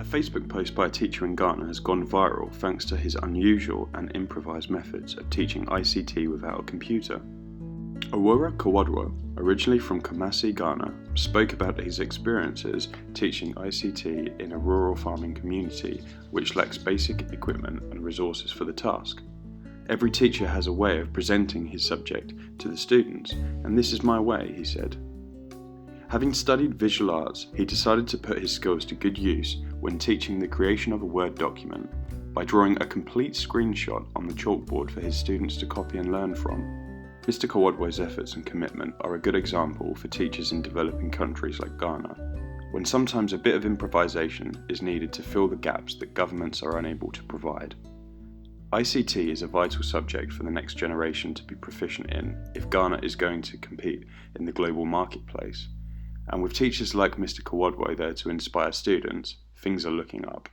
Facebook post by a teacher in Ghana has gone viral thanks to his unusual and improvised methods of teaching ICT without a computer. Kwadwo, originally from Kumasi, Ghana, spoke about his experiences teaching ICT in a rural farming community which lacks basic equipment and resources for the task. Every teacher has a way of presenting his subject to the students, and this is my way, he said. Having studied visual arts, he decided to put his skills to good use when teaching the creation of a Word document by drawing a complete screenshot on the chalkboard for his students to copy and learn from. Mr. Kwadwo's efforts and commitment are a good example for teachers in developing countries like Ghana, when sometimes a bit of improvisation is needed to fill the gaps that governments are unable to provide. ICT is a vital subject for the next generation to be proficient in if Ghana is going to compete in the global marketplace. And with teachers like Mr. Kwadwo there to inspire students, things are looking up.